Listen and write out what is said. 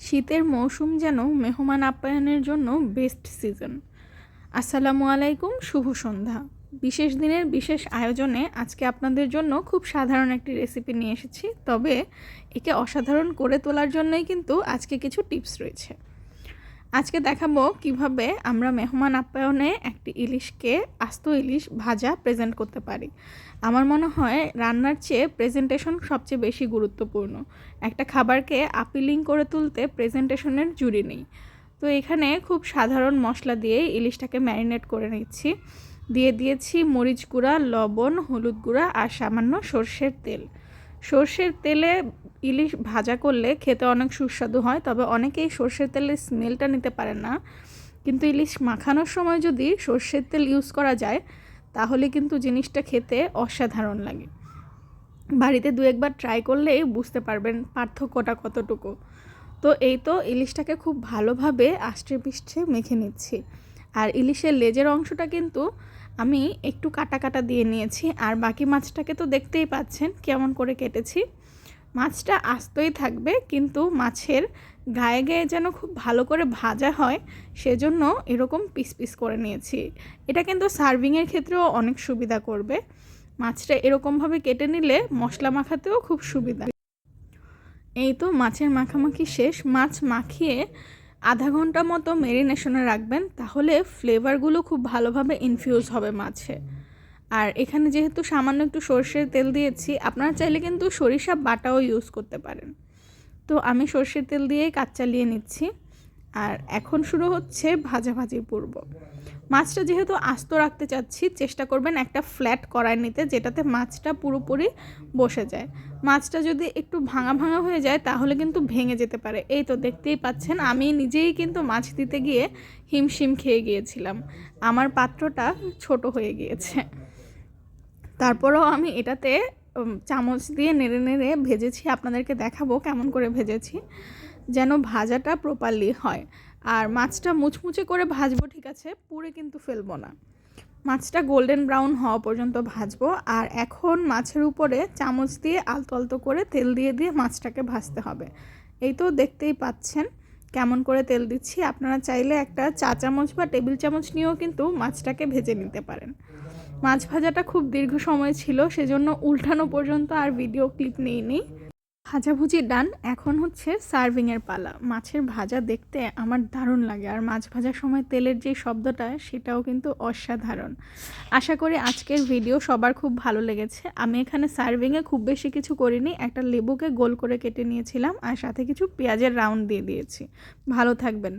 শীতের মৌসুম যেন মেহমান আপ্যায়নের জন্য বেস্ট সিজন। আসসালামু আলাইকুম, শুভ সন্ধ্যা। বিশেষ দিনের বিশেষ আয়োজনে আজকে আপনাদের জন্য খুব সাধারণ একটি রেসিপি নিয়ে এসেছি, তবে একে অসাধারণ করে তোলার জন্যই কিন্তু আজকে কিছু টিপস রয়েছে। আজকে দেখাবো কিভাবে আমরা মেহমান আপ্যায়নে একটি ইলিশকে আস্ত ইলিশ ভাজা প্রেজেন্ট করতে পারি। আমার মনে হয় রান্নার চেয়ে প্রেজেন্টেশন সবচেয়ে বেশি গুরুত্বপূর্ণ। একটা খাবারকে আপিলিং করে তুলতে প্রেজেন্টেশনের জুড়ি নেই। তো এখানে খুব সাধারণ মশলা দিয়ে ইলিশটাকে ম্যারিনেট করে নিচ্ছি। দিয়ে দিয়েছি মরিচ গুঁড়া, লবণ, হলুদ গুঁড়া আর সামান্য সর্ষের তেল। সর্ষের তেলে ইলিশ ভাজা করলে খেতে অনেক সুস্বাদু হয়, তবে অনেকেই সর্ষের তেলের স্মেলটা নিতে পারে না। কিন্তু ইলিশ মাখানোর সময় যদি সর্ষের তেল ইউজ করা যায় তাহলে কিন্তু জিনিসটা খেতে অসাধারণ লাগে। বাড়িতে দু একবার ট্রাই করলেই বুঝতে পারবেন পার্থক্যটা কতটুকু। তো এই তো ইলিশটাকে খুব ভালোভাবে আষ্টে পিষ্টে মেখে নিচ্ছি। আর ইলিশের লেজের অংশটা কিন্তু আমি একটু কাটা কাটা দিয়ে নিয়েছি, আর বাকি মাছটাকে তো দেখতেই পাচ্ছেন কেমন করে কেটেছি। মাছটা আস্তই থাকবে, কিন্তু মাছের গায়ে গায়ে যেন খুব ভালো করে ভাজা হয় সেজন্য এরকম পিস পিস করে নিয়েছি। এটা কিন্তু সার্ভিংয়ের ক্ষেত্রেও অনেক সুবিধা করবে। মাছটা এরকমভাবে কেটে নিলে মশলা মাখাতেও খুব সুবিধা। এই তো মাছের মাখামাখি শেষ। মাছ মাখিয়ে আধা ঘন্টা মতো মেরিনেশনে রাখবেন, তাহলে ফ্লেভারগুলো খুব ভালোভাবে ইনফিউজ হবে মাছে। আর এখানে যেহেতু সামান্য একটু সর্ষের তেল দিয়েছি, আপনারা চাইলে কিন্তু সরিষা বাটাও ইউজ করতে পারেন। তো আমি সর্ষের তেল দিয়েই কাজ চালিয়ে নিচ্ছি। আর এখন শুরু হচ্ছে ভাজাভাজির পূর্ব। মাছটা যেহেতু আস্ত রাখতে চাচ্ছি, চেষ্টা করবেন একটা ফ্ল্যাট কড়াই নিতে, যেটাতে মাছটা পুরোপুরি বসে যায়। মাছটা যদি একটু ভাঙা ভাঙা হয়ে যায় তাহলে কিন্তু ভেঙে যেতে পারে। এই তো দেখতেই পাচ্ছেন, আমি নিজেই কিন্তু মাছ দিতে গিয়ে হিমশিম খেয়ে গিয়েছিলাম। আমার পাত্রটা ছোট হয়ে গিয়েছে। তারপরেও আমি এটাতে চামচ দিয়ে নেড়ে নেড়ে ভেজেছি। আপনাদেরকে দেখাবো কেমন করে ভেজেছি, যেন ভাজাটা প্রপারলি হয়। আর মাছটা মুচমুচে করে ভাজবো, ঠিক আছে, পুড়ে কিন্তু ফেলবো না। মাছটা গোল্ডেন ব্রাউন হওয়া পর্যন্ত ভাজবো। আর এখন মাছের উপরে চামচ দিয়ে আলতো আলতো করে তেল দিয়ে দিয়ে মাছটাকে ভাজতে হবে। এই তো দেখতেই পাচ্ছেন কেমন করে তেল দিচ্ছি। আপনারা চাইলে একটা চা চামচ বা টেবিল চামচ নিয়েও কিন্তু মাছটাকে ভেজে নিতে পারেন। মাছ ভাজাটা খুব দীর্ঘ সময় ছিল, সেজন্য উল্টানো পর্যন্ত আর ভিডিও ক্লিপ নিইনি। ভাজাভুজি ডান, এখন হচ্ছে সার্ভিংয়ের পালা। মাছের ভাজা দেখতে আমার দারুণ লাগে, আর মাছ ভাজার সময় তেলের যে শব্দটা সেটাও কিন্তু অসাধারণ। আশা করি আজকের ভিডিও সবার খুব ভালো লেগেছে। আমি এখানে সার্ভিংয়ে খুব বেশি কিছু করিনি, একটা লেবুকে গোল করে কেটে নিয়েছিলাম আর সাথে কিছু পেঁয়াজের রাউন্ড দিয়ে দিয়েছি। ভালো থাকবেন।